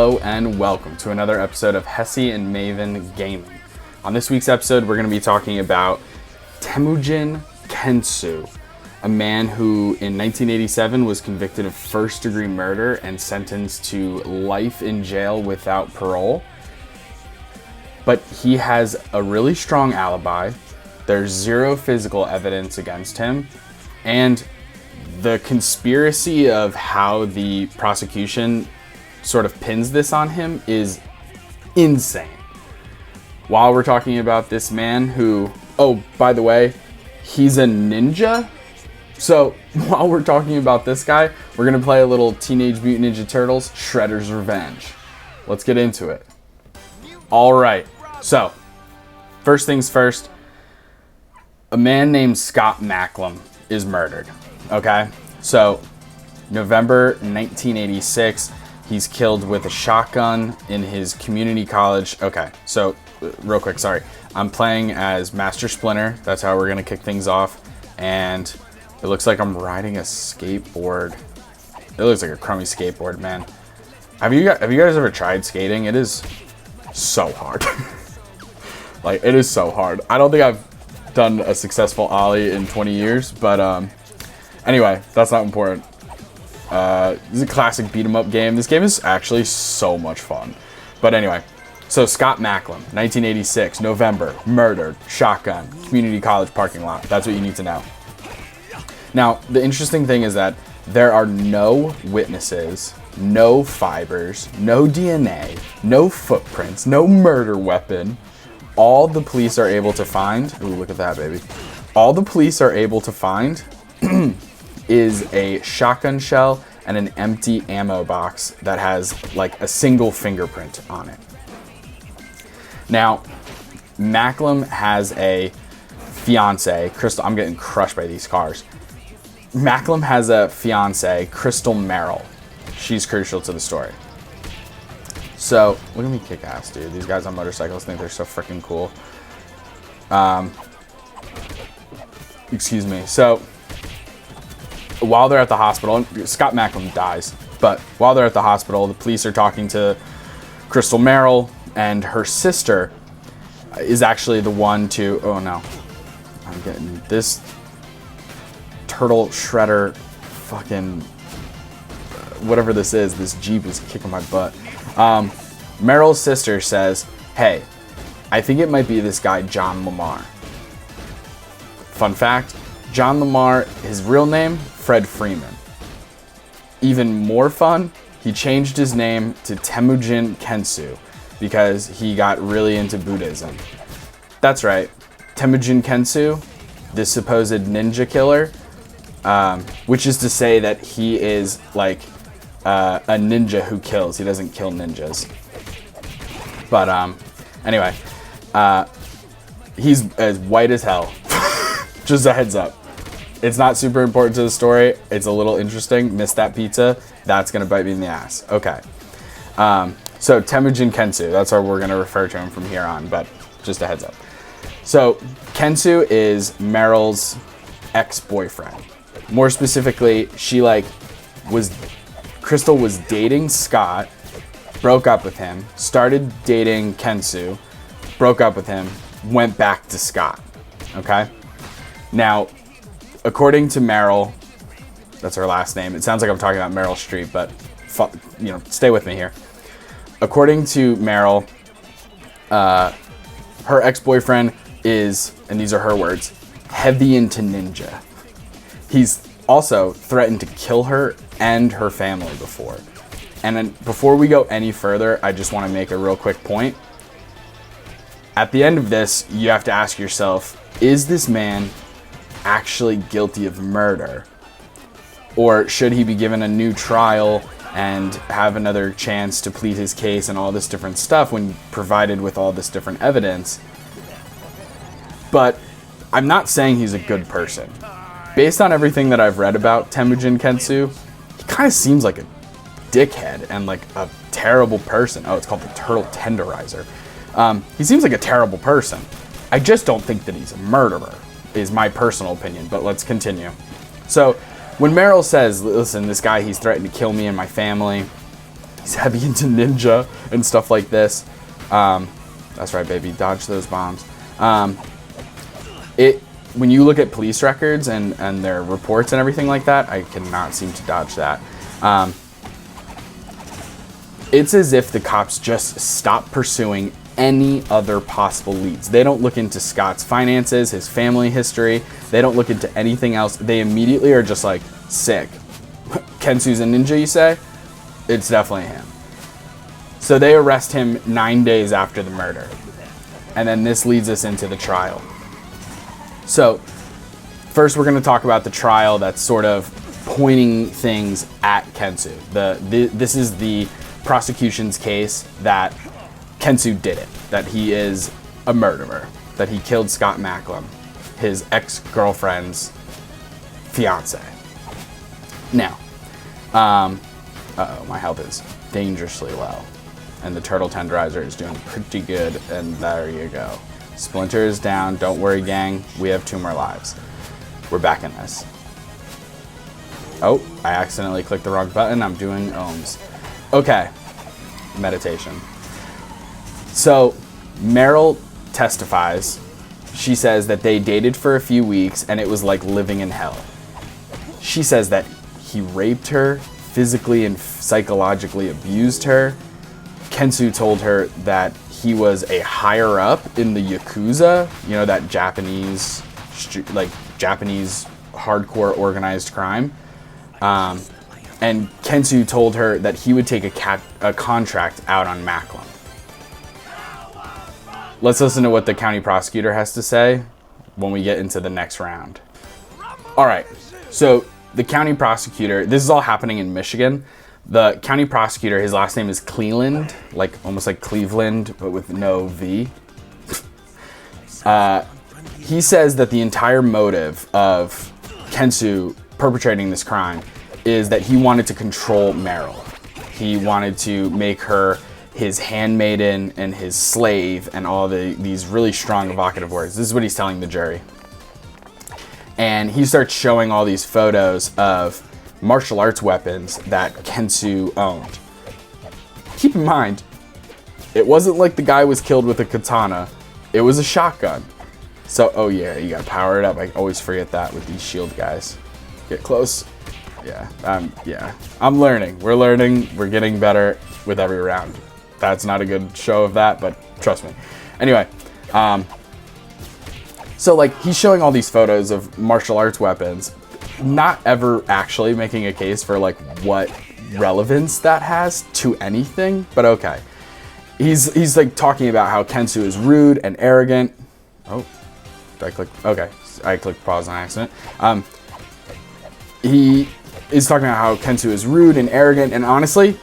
Hello and welcome to another episode of Hessy and Maven Gaming. On this week's episode, we're going to be talking about Temujin Kensu, a man who in 1987 was convicted of first-degree murder and sentenced to life in jail without parole. But he has a really strong alibi. There's zero physical evidence against him, and the conspiracy of how the prosecution sort of pins this on him is insane. While we're talking about this man who, oh, by the way, he's a ninja. So while we're talking about this guy, we're going to play a little Teenage Mutant Ninja Turtles Shredder's Revenge. Let's get into it. All right. So first things first, a man named Scott Macklem is murdered. Okay. So November 1986, he's killed with a shotgun in his community college. Okay, so real quick, sorry. I'm playing as Master Splinter. That's how we're gonna kick things off. And it looks like I'm riding a skateboard. It looks like a crummy skateboard, man. Have you guys ever tried skating? It is so hard. Like, it is so hard. I don't think I've done a successful ollie in 20 years, but anyway, that's not important. This is a classic beat-em-up game. This game is actually so much fun. But anyway, so Scott Macklem, 1986, November, murdered, shotgun, community college parking lot. That's what you need to know. Now, the interesting thing is that there are no witnesses, no fibers, no DNA, no footprints, no murder weapon. All the police are able to find, ooh, look at that, baby. All the police are able to find is a shotgun shell and an empty ammo box that has like a single fingerprint on it. Now, Macklem has a fiance, Crystal. I'm getting crushed by these cars. Macklem has a fiance, Crystal Merrill. She's crucial to the story. So, look at me kick ass, dude. These guys on motorcycles think they're so freaking cool. Excuse me. So, while they're at the hospital, Scott Macklem dies, but while they're at the hospital, the police are talking to Crystal Merrill, and her sister is actually the one to, oh no, I'm getting this turtle shredder fucking, whatever this is, this Jeep is kicking my butt. Merrill's sister says, hey, I think it might be this guy, John Lamar. Fun fact, John Lamar, his real name, Fred Freeman. Even more fun, he changed his name to Temujin Kensu because he got really into Buddhism. That's right, Temujin Kensu, this supposed ninja killer, which is to say that he is like a ninja who kills. He doesn't kill ninjas. But anyway, he's as white as hell. Just a heads up. It's not super important to the story. It's a little interesting. Missed that pizza. That's going to bite me in the ass. Okay. So Temujin Kensu, that's how we're going to refer to him from here on, but just a heads up. So Kensu is Merrill's ex-boyfriend. More specifically, Crystal was dating Scott, broke up with him, started dating Kensu, broke up with him, went back to Scott. Okay? Now, according to Merrill, that's her last name. It sounds like I'm talking about Meryl Streep, but stay with me here. According to Merrill, her ex-boyfriend is, and these are her words, heavy into ninja. He's also threatened to kill her and her family before. And then before we go any further, I just want to make a real quick point. At the end of this, you have to ask yourself, is this man actually guilty of murder? Or should he be given a new trial and have another chance to plead his case and all this different stuff when provided with all this different evidence? But I'm not saying he's a good person. Based on everything that I've read about Temujin Kensu, he kind of seems like a dickhead and like a terrible person. Oh, it's called the Turtle Tenderizer. He seems like a terrible person. I just don't think that he's a murderer, is my personal opinion, but let's continue. So when Merrill says, listen, this guy, he's threatened to kill me and my family, He's heavy into ninja and stuff like this. That's right, baby. Dodge those bombs. When you look at police records and their reports and everything like that, I cannot seem to dodge that. It's as if the cops just stop pursuing any other possible leads. They don't look into Scott's finances, his family history. They don't look into anything else. They immediately are just like, sick. Kensu's a ninja, you say? It's definitely him. So they arrest him 9 days after the murder. And then this leads us into the trial. So first we're going to talk about the trial that's sort of pointing things at Kensu. This is the prosecution's case that Kensu did it, that he is a murderer, that he killed Scott Macklem, his ex-girlfriend's fiance. Now, my health is dangerously low, and the turtle tenderizer is doing pretty good, and there you go. Splinter is down. Don't worry, gang. We have 2 more lives. We're back in this. Oh, I accidentally clicked the wrong button. I'm doing ohms. Okay. Meditation. So, Meryl testifies. She says that they dated for a few weeks, and it was like living in hell. She says that he raped her, physically and psychologically abused her. Kensu told her that he was a higher up in the Yakuza, you know, that Japanese hardcore organized crime. And Kensu told her that he would take a contract out on Macklem. Let's listen to what the county prosecutor has to say when we get into the next round. All right, so the county prosecutor, this is all happening in Michigan. The county prosecutor, his last name is Cleland, like almost like Cleveland, but with no V. He says that the entire motive of Kensu perpetrating this crime is that he wanted to control Meryl. He wanted to make her his handmaiden and his slave and all these really strong evocative words. This is what he's telling the jury. And he starts showing all these photos of martial arts weapons that Kensu owned. Keep in mind, it wasn't like the guy was killed with a katana. It was a shotgun. So, oh yeah, you gotta power it up. I always forget that with these shield guys. Get close. Yeah. I'm learning. We're learning. We're getting better with every round. That's not a good show of that, but trust me. Anyway, so like he's showing all these photos of martial arts weapons, not ever actually making a case for like what relevance that has to anything, but okay. He's like talking about how Kensu is rude and arrogant. Oh, did I click? Okay, I clicked pause on accident. He is talking about how Kensu is rude and arrogant, and honestly,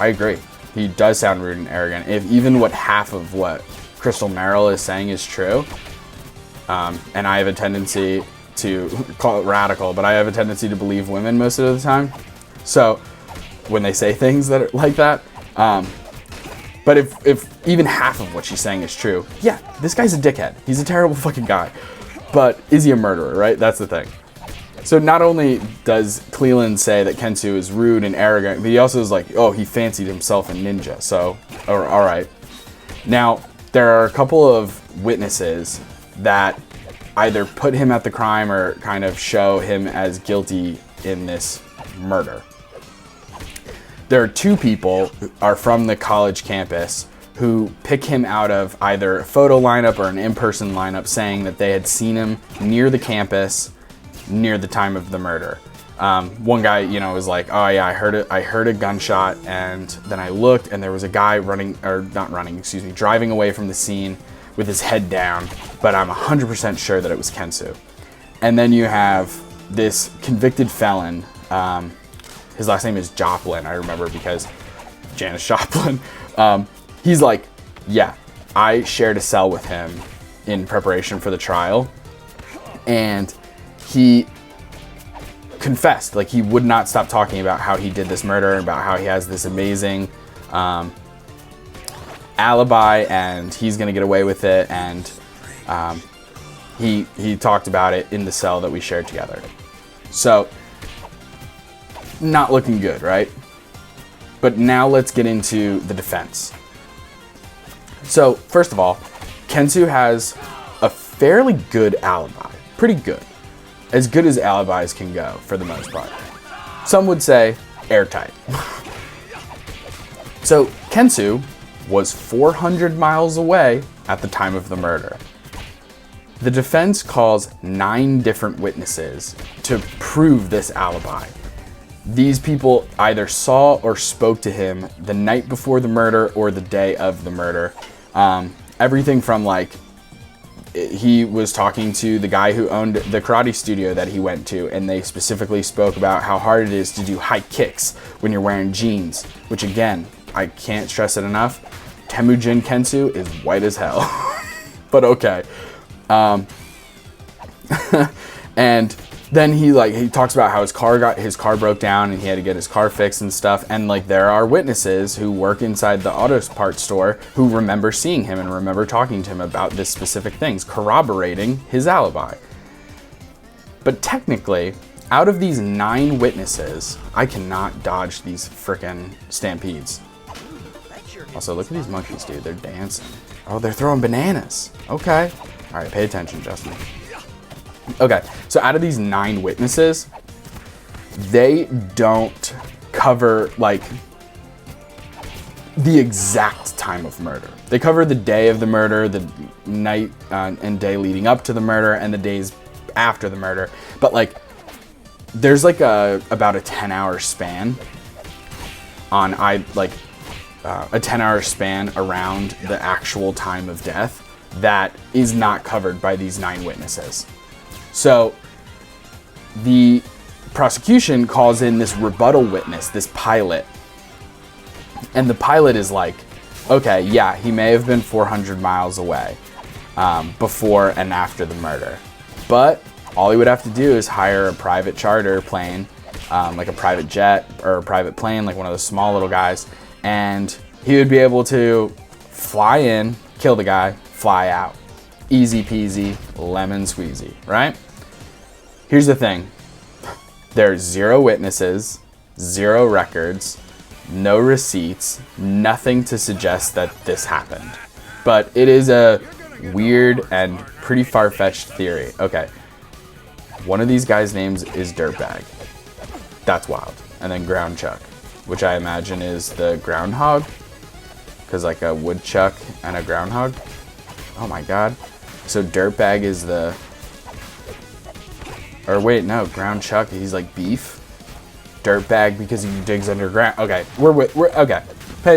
I agree. He does sound rude and arrogant. If even what half of what Crystal Merrill is saying is true, and I have a tendency to call it radical, but I have a tendency to believe women most of the time. So when they say things that are like that, but if even half of what she's saying is true, yeah, this guy's a dickhead. He's a terrible fucking guy. But is he a murderer, right? That's the thing. So not only does Cleland say that Kensu is rude and arrogant, but he also is like, oh, he fancied himself a ninja. So, all right. Now, there are a couple of witnesses that either put him at the crime or kind of show him as guilty in this murder. There are 2 people who are from the college campus who pick him out of either a photo lineup or an in-person lineup saying that they had seen him near the campus near the time of the murder. One guy, was like, oh yeah, I heard a gunshot, and then I looked and there was a guy driving away from the scene with his head down, but I'm 100% sure that it was Kensu. And then you have this convicted felon, his last name is Joplin, I remember because Janis Joplin. He's like, yeah, I shared a cell with him in preparation for the trial, and he confessed, like he would not stop talking about how he did this murder, about how he has this amazing alibi and he's gonna get away with it, and he talked about it in the cell that we shared together. So not looking good, right? But now let's get into the defense. So first of all, Kensu has a fairly good alibi. Pretty good. As good as alibis can go for the most part. Some would say airtight. So Kensu was 400 miles away at the time of the murder. The defense calls 9 different witnesses to prove this alibi. These people either saw or spoke to him the night before the murder or the day of the murder. Everything from like, he was talking to the guy who owned the karate studio that he went to, and they specifically spoke about how hard it is to do high kicks when you're wearing jeans, which again, I can't stress it enough. Temujin Kensu is white as hell, but okay. And then he talks about how his car broke down and he had to get his car fixed and stuff. And like, there are witnesses who work inside the auto parts store who remember seeing him and remember talking to him about this specific things, corroborating his alibi. But technically, out of these 9 witnesses, I cannot dodge these frickin' stampedes. Also, look at these monkeys, dude. They're dancing. Oh, they're throwing bananas. Okay. All right, pay attention, Justin. Okay, so out of these 9 witnesses, they don't cover like the exact time of murder. They cover the day of the murder, the night and day leading up to the murder, and the days after the murder. But like, there's like about a 10-hour span on a 10-hour span around the actual time of death that is not covered by these 9 witnesses. So the prosecution calls in this rebuttal witness, this pilot. And the pilot is like, okay, yeah, he may have been 400 miles away before and after the murder. But all he would have to do is hire a private charter plane, like a private jet or a private plane, like one of those small little guys. And he would be able to fly in, kill the guy, fly out. Easy peasy, lemon squeezy, right? Here's the thing. There's 0 witnesses, 0 records, no receipts, nothing to suggest that this happened. But it is a weird and pretty far-fetched theory. Okay, one of these guys' names is Dirtbag. That's wild. And then Ground Chuck, which I imagine is the groundhog, because like a woodchuck and a groundhog. Oh my god. So Dirtbag is the... Or wait, no, Ground Chuck, he's like beef. Dirtbag because he digs underground. Okay, we're okay. Pay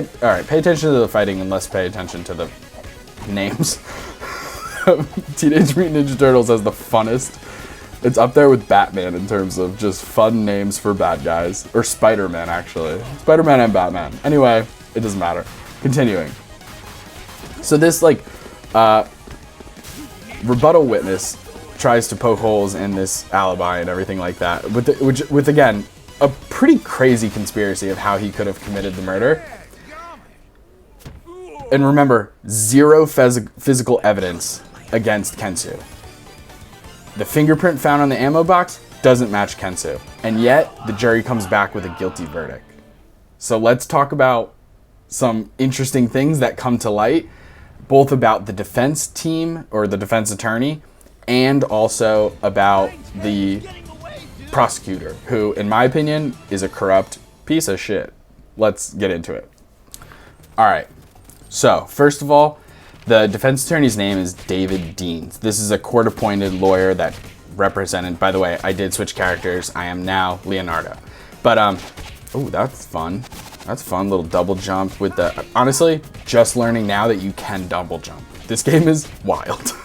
attention to the fighting and let's pay attention to the names. Teenage Mutant Ninja Turtles has the funnest. It's up there with Batman in terms of just fun names for bad guys. Or Spider-Man, actually. Spider-Man and Batman. Anyway, it doesn't matter. Continuing. So this, like, rebuttal witness tries to poke holes in this alibi and everything like that, with again, a pretty crazy conspiracy of how he could have committed the murder. And remember, 0 physical evidence against Kensu. The fingerprint found on the ammo box doesn't match Kensu, and yet the jury comes back with a guilty verdict. So let's talk about some interesting things that come to light, both about the defense team or the defense attorney, and also about the prosecutor, who, in my opinion, is a corrupt piece of shit. Let's get into it. All right. So, first of all, the defense attorney's name is David Deans. This is a court-appointed lawyer that represented, by the way, I did switch characters. I am now Leonardo. But, oh, that's fun. That's fun, little double jump with the, honestly, just learning now that you can double jump. This game is wild.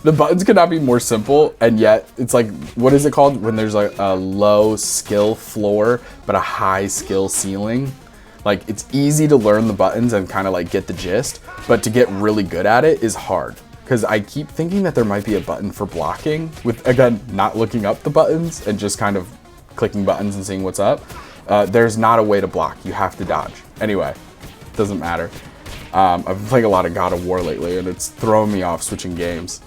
The buttons could not be more simple, and yet it's like, what is it called when there's like a low skill floor, but a high skill ceiling? Like, it's easy to learn the buttons and kind of like get the gist, but to get really good at it is hard. Because I keep thinking that there might be a button for blocking with, again, not looking up the buttons and just kind of clicking buttons and seeing what's up. There's not a way to block. You have to dodge. Anyway, doesn't matter. I've been playing a lot of God of War lately, and it's throwing me off switching games.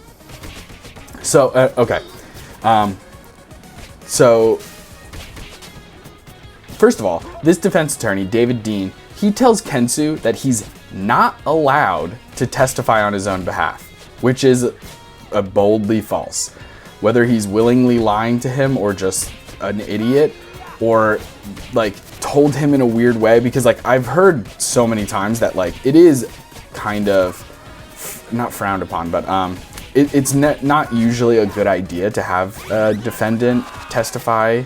So, okay. So, First of all, this defense attorney, David Dean, he tells Kensu that he's not allowed to testify on his own behalf, which is boldly false. Whether he's willingly lying to him or just an idiot, or like told him in a weird way, because like I've heard so many times that like it is kind of not frowned upon, but it's not usually a good idea to have a defendant testify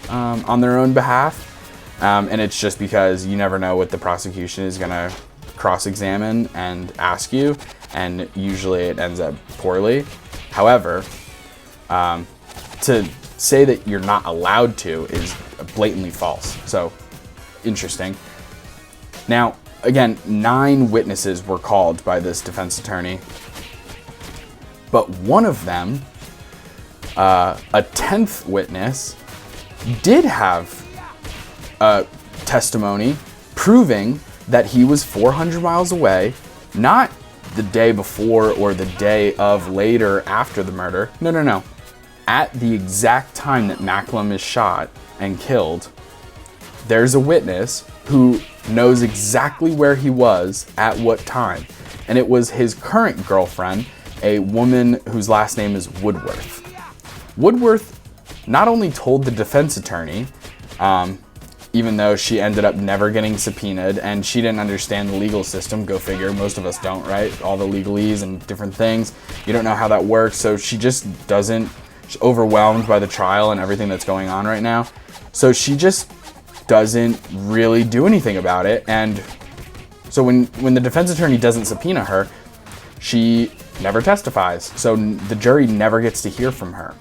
on their own behalf. And it's just because you never know what the prosecution is going to cross-examine and ask you, and usually it ends up poorly. However, to say that you're not allowed to is blatantly false. So, interesting. Now, again, 9 witnesses were called by this defense attorney, but one of them, a 10th witness, did have a testimony proving that he was 400 miles away, not the day before or the day of later after the murder. No. At the exact time that Macklem is shot and killed, there's a witness who knows exactly where he was at what time. And it was his current girlfriend, a woman whose last name is Woodworth. Woodworth not only told the defense attorney, even though she ended up never getting subpoenaed, and she didn't understand the legal system. Go figure, most of us don't, right? All the legalese and different things. You don't know how that works, so she just doesn't, she's overwhelmed by the trial and everything that's going on right now. So she just doesn't really do anything about it. And so when the defense attorney doesn't subpoena her, she never testifies. So the jury never gets to hear from her.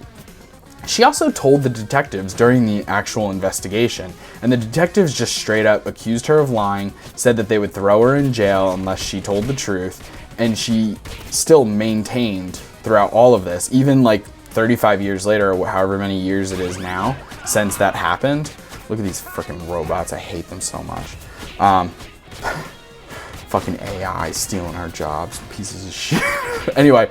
She also told the detectives during the actual investigation, and the detectives just straight up accused her of lying, said that they would throw her in jail unless she told the truth, and she still maintained throughout all of this, even like 35 years later, or however many years it is now since that happened. Look at these freaking robots, I hate them so much. Fucking AI stealing our jobs, pieces of shit. Anyway,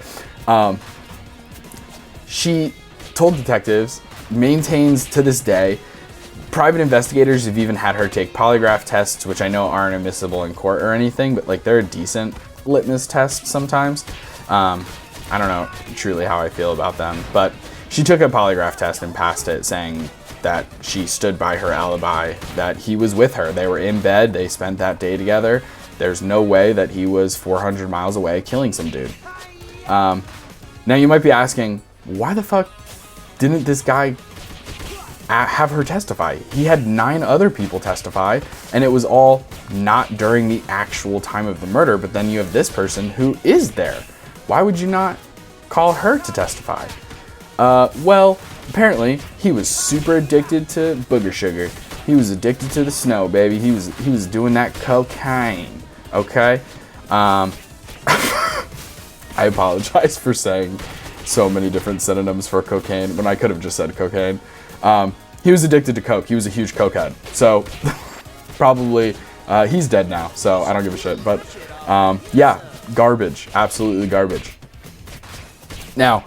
she told detectives, maintains to this day. Private investigators have even had her take polygraph tests, which I know aren't admissible in court or anything, but like they're a decent litmus test sometimes. I don't know truly how I feel about them, but she took a polygraph test and passed it, saying that she stood by her alibi, that he was with her. They were in bed, they spent that day together. There's no way that he was 400 miles away killing some dude. Now you might be asking, why the fuck didn't this guy have her testify? He had 9 other people testify, and it was all not during the actual time of the murder, but then you have this person who is there. Why would you not call her to testify? Well, apparently he was super addicted to booger sugar. He was addicted to the snow, baby. He was doing that cocaine, okay? I apologize for saying so many different synonyms for cocaine when I could have just said cocaine. He was addicted to coke. He was a huge cokehead. So probably he's dead now, so I don't give a shit. But yeah, garbage, absolutely garbage. Now,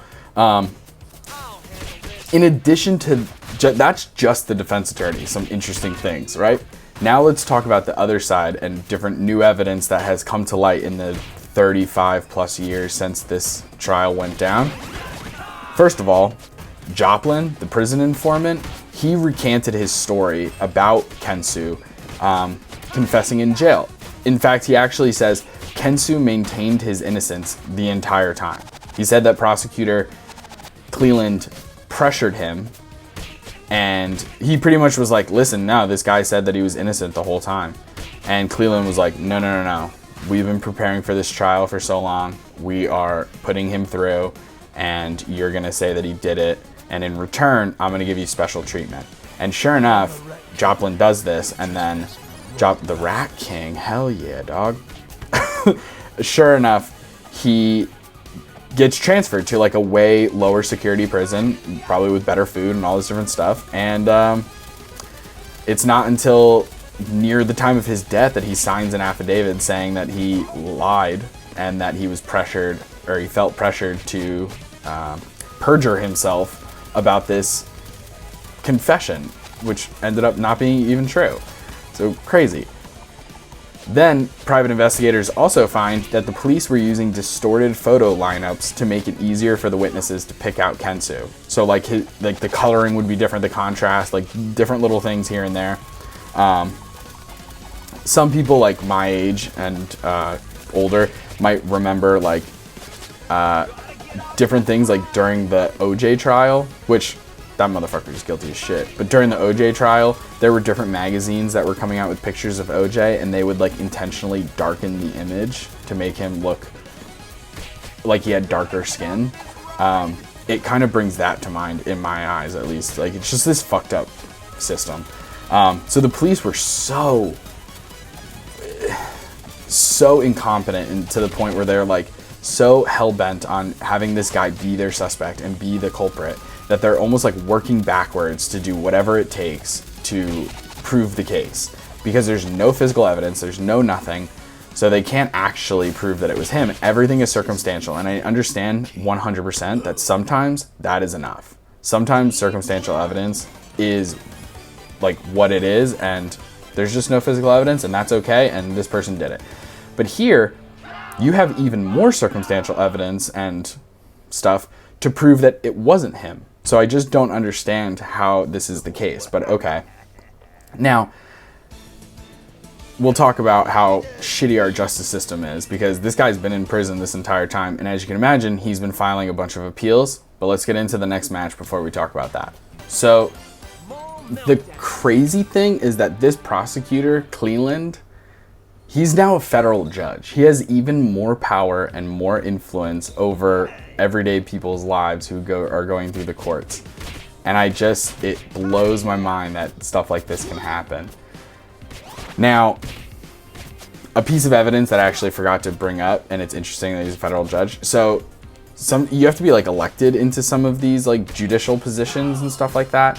in addition to that's just the defense attorney, some interesting things, right? Now let's talk about the other side and different new evidence that has come to light in the 35 plus years since this trial went down. First of all, Joplin, the prison informant, he recanted his story about Kensu confessing in jail. In fact, he actually says Kensu maintained his innocence the entire time. He said that prosecutor Cleland pressured him, and he pretty much was like, listen, no, this guy said that he was innocent the whole time. And Cleland was like, no. We've been preparing for this trial for so long. We are putting him through, and you're gonna say that he did it, and in return, I'm gonna give you special treatment. And sure enough, Joplin does this, and then the Rat King, hell yeah, dog. Sure enough, he gets transferred to like a way lower security prison, probably with better food and all this different stuff. And it's not until near the time of his death that he signs an affidavit saying that he lied and that he was pressured, or he felt pressured to perjure himself about this confession. which ended up not being even true. So crazy. Then private investigators also find that the police were using distorted photo lineups to make it easier for the witnesses to pick out Kensu. So like the coloring would be different, the contrast, like different little things here and there. Some people like my age and older might remember like different things like during the OJ trial, which that motherfucker is guilty as shit. But during the OJ trial, there were different magazines that were coming out with pictures of OJ, and they would like intentionally darken the image to make him look like he had darker skin. It kind of brings that to mind in my eyes, at least. Like, it's just this fucked up system. So the police were so incompetent, and to the point where they're like so hell-bent on having this guy be their suspect and be the culprit that they're almost like working backwards to do whatever it takes to prove the case, because there's no physical evidence, there's no nothing, so they can't actually prove that it was him. Everything is circumstantial, and I understand 100% that sometimes that is enough. Sometimes circumstantial evidence is like what it is, and there's just no physical evidence, and that's okay, and this person did it. But here, you have even more circumstantial evidence and stuff to prove that it wasn't him. So I just don't understand how this is the case, but okay. Now, we'll talk about how shitty our justice system is, because this guy's been in prison this entire time, and as you can imagine, he's been filing a bunch of appeals, but let's get into the next match before we talk about that. So, the crazy thing is that this prosecutor, Cleland, he's now a federal judge. He has even more power and more influence over everyday people's lives who are going through the courts. And it blows my mind that stuff like this can happen. Now, a piece of evidence that I actually forgot to bring up, and it's interesting that he's a federal judge. So you have to be like elected into some of these like judicial positions and stuff like that.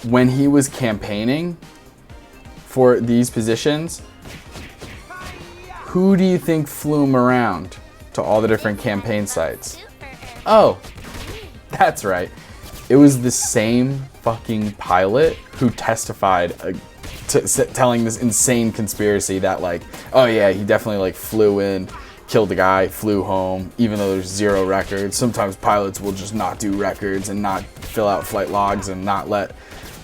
When he was campaigning for these positions, who do you think flew him around to all the different campaign sites? Oh, that's right. It was the same fucking pilot who testified telling this insane conspiracy that like, oh yeah, he definitely like flew in, killed the guy, flew home, even though there's 0 records. Sometimes pilots will just not do records and not fill out flight logs and not let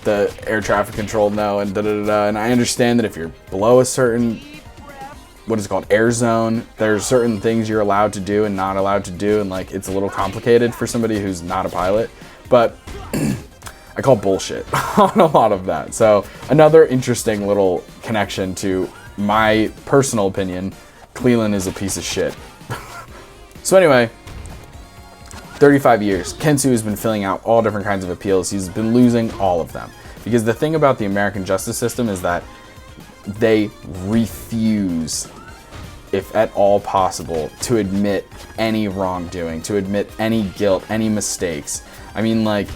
the air traffic control know and da-da-da-da. And I understand that if you're below a certain, what is it called, air zone, there's certain things you're allowed to do and not allowed to do, and like it's a little complicated for somebody who's not a pilot, but I call bullshit on a lot of that. So another interesting little connection to my personal opinion, Cleland is a piece of shit. So anyway, 35 years, Kensu has been filling out all different kinds of appeals. He's been losing all of them. Because the thing about the American justice system is that they refuse, if at all possible, to admit any wrongdoing, to admit any guilt, any mistakes. I mean, like,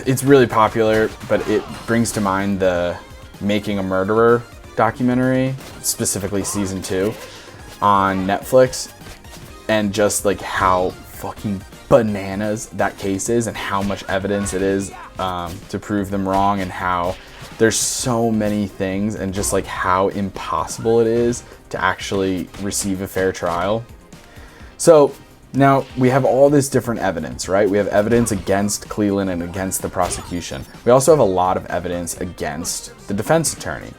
it's really popular, but it brings to mind the Making a Murderer documentary, specifically season 2 on Netflix, and just like how fucking bananas that case is and how much evidence it is to prove them wrong, and how there's so many things, and just like how impossible it is to actually receive a fair trial. So now we have all this different evidence, right? We have evidence against Cleland and against the prosecution. We also have a lot of evidence against the defense attorney.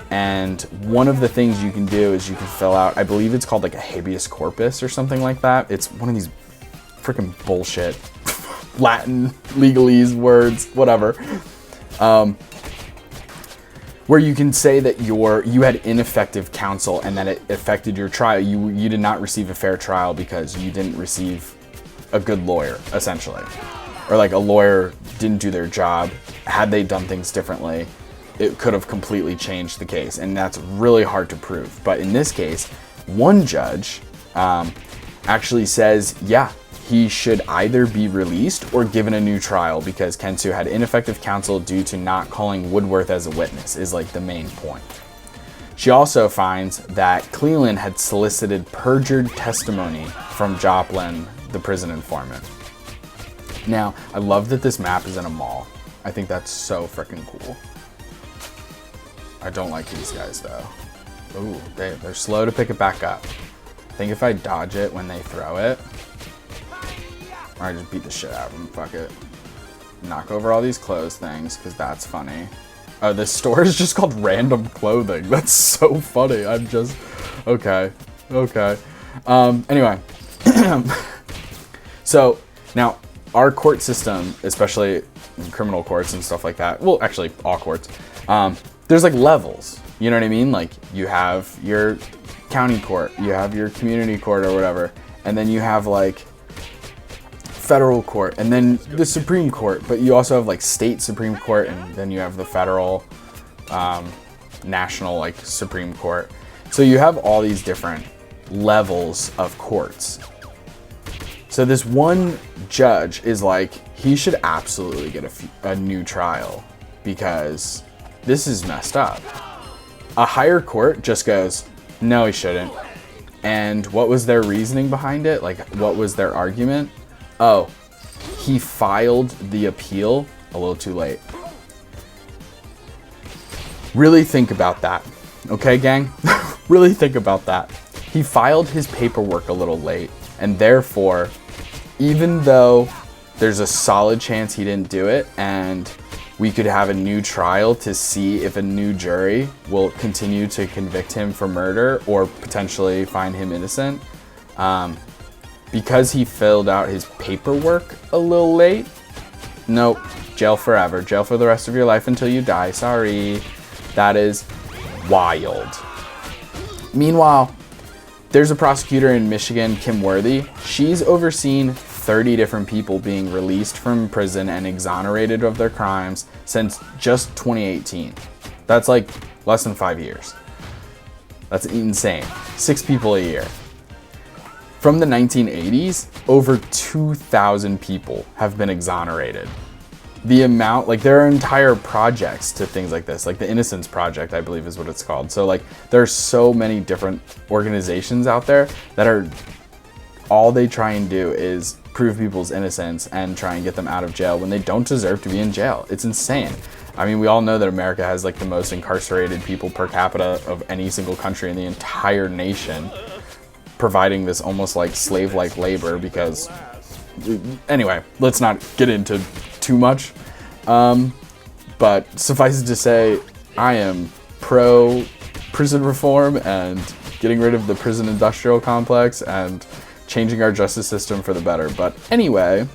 And one of the things you can do is you can fill out, I believe it's called like a habeas corpus or something like that. It's one of these freaking bullshit Latin legalese words, whatever. Where you can say that you had ineffective counsel and that it affected your trial. You did not receive a fair trial because you didn't receive a good lawyer, essentially. Or like a lawyer didn't do their job. Had they done things differently, it could have completely changed the case. And that's really hard to prove. But in this case, one judge actually says, yeah, he should either be released or given a new trial because Kensu had ineffective counsel due to not calling Woodworth as a witness, is like the main point. She also finds that Cleland had solicited perjured testimony from Joplin, the prison informant. Now, I love that this map is in a mall. I think that's so freaking cool. I don't like these guys though. Ooh, they're slow to pick it back up. I think if I dodge it when they throw it, or I just beat the shit out of them, fuck it. Knock over all these clothes things, because that's funny. Oh, this store is just called Random Clothing. That's so funny. I'm just, okay. Anyway, so now our court system, especially in criminal courts and stuff like that, well, actually all courts, there's like levels, you know what I mean? Like you have your county court, you have your community court or whatever, and then you have like federal court and then the Supreme Court, but you also have like state Supreme Court, and then you have the federal, national like Supreme Court. So you have all these different levels of courts. So this one judge is like, he should absolutely get a new trial because this is messed up. A higher court just goes, no, he shouldn't. And what was their reasoning behind it? Like, what was their argument? Oh, he filed the appeal a little too late. Really think about that. Okay, gang? Really think about that. He filed his paperwork a little late, and therefore, even though there's a solid chance he didn't do it, and we could have a new trial to see if a new jury will continue to convict him for murder or potentially find him innocent, because he filled out his paperwork a little late, nope, jail forever. Jail for the rest of your life until you die. Sorry. That is wild. Meanwhile, there's a prosecutor in Michigan, Kim Worthy. She's overseen 30 different people being released from prison and exonerated of their crimes since just 2018. That's like less than 5 years. That's insane. 6 people a year. From the 1980s, over 2,000 people have been exonerated. The amount, like there are entire projects to things like this, like the Innocence Project, I believe is what it's called. So like there are so many different organizations out there that are, all they try and do is prove people's innocence and try and get them out of jail when they don't deserve to be in jail. It's insane. I mean, we all know that America has like the most incarcerated people per capita of any single country in the entire nation, providing this almost like slave-like labor because, anyway, let's not get into too much. But suffice it to say, I am pro prison reform and getting rid of the prison industrial complex and changing our justice system for the better. But anyway,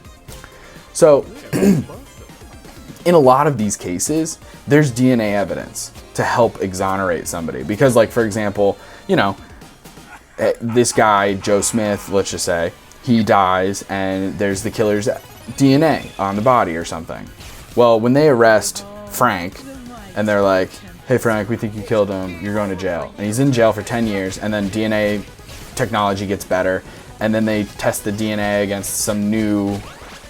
so in a lot of these cases, there's DNA evidence to help exonerate somebody. Because like, for example, you know, this guy, Joe Smith, let's just say, he dies and there's the killer's DNA on the body or something. Well, when they arrest Frank and they're like, hey Frank, we think you killed him, you're going to jail. And he's in jail for 10 years and then DNA technology gets better and then they test the DNA against some new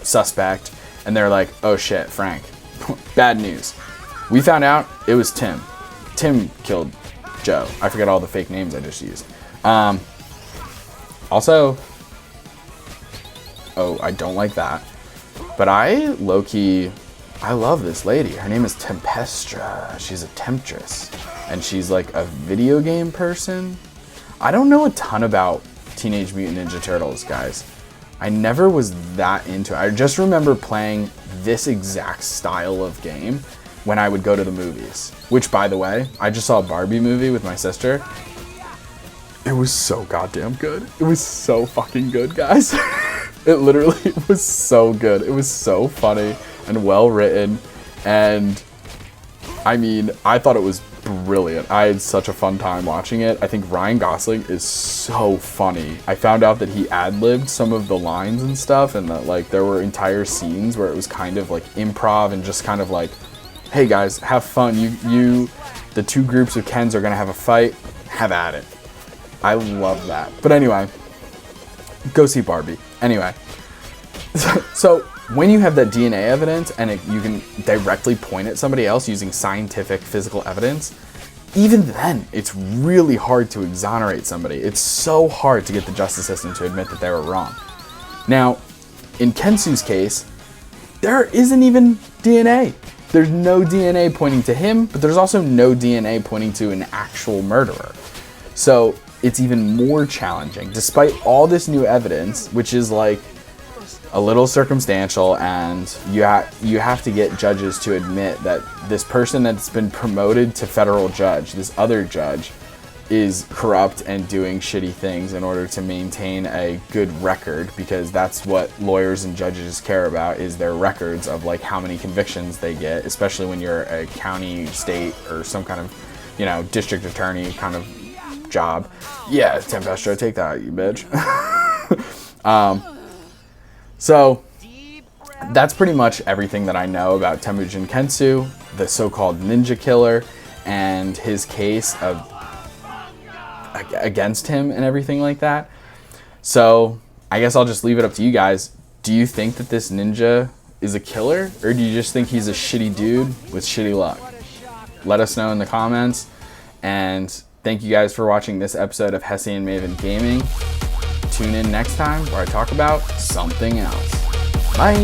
suspect and they're like, oh shit, Frank, bad news. We found out it was Tim. Tim killed Joe. I forget all the fake names I just used. Also, oh, I don't like that. But I love this lady. Her name is Tempestra. She's a temptress. And she's like a video game person. I don't know a ton about Teenage Mutant Ninja Turtles, guys. I never was that into it. I just remember playing this exact style of game when I would go to the movies. Which, by the way, I just saw a Barbie movie with my sister. It was so goddamn good. It was so fucking good, guys. It literally was so good. It was so funny and well written. And I mean, I thought it was brilliant. I had such a fun time watching it. I think Ryan Gosling is so funny. I found out that he ad-libbed some of the lines and stuff, and that like there were entire scenes where it was kind of like improv and just kind of like, hey guys, have fun. The two groups of Kens are gonna have a fight. Have at it. I love that. But anyway, go see Barbie. Anyway, so when you have that DNA evidence and you can directly point at somebody else using scientific physical evidence, even then, it's really hard to exonerate somebody. It's so hard to get the justice system to admit that they were wrong. Now, in Kensu's case, there isn't even DNA. There's no DNA pointing to him, but there's also no DNA pointing to an actual murderer. So it's even more challenging, despite all this new evidence, which is like a little circumstantial, and you have to get judges to admit that this person that's been promoted to federal judge, this other judge, is corrupt and doing shitty things in order to maintain a good record, because that's what lawyers and judges care about, is their records of like how many convictions they get, especially when you're a county, state, or some kind of, you know, district attorney kind of job. Yeah, Tempestro, take that, you bitch. So that's pretty much everything that I know about Temujin Kensu, the so-called ninja killer, and his case of against him and everything like that. So I guess I'll just leave it up to you guys. Do you think that this ninja is a killer, or do you just think he's a shitty dude with shitty luck? Let us know in the comments, and thank you guys for watching this episode of Hessy and Maven Gaming. Tune in next time where I talk about something else. Bye!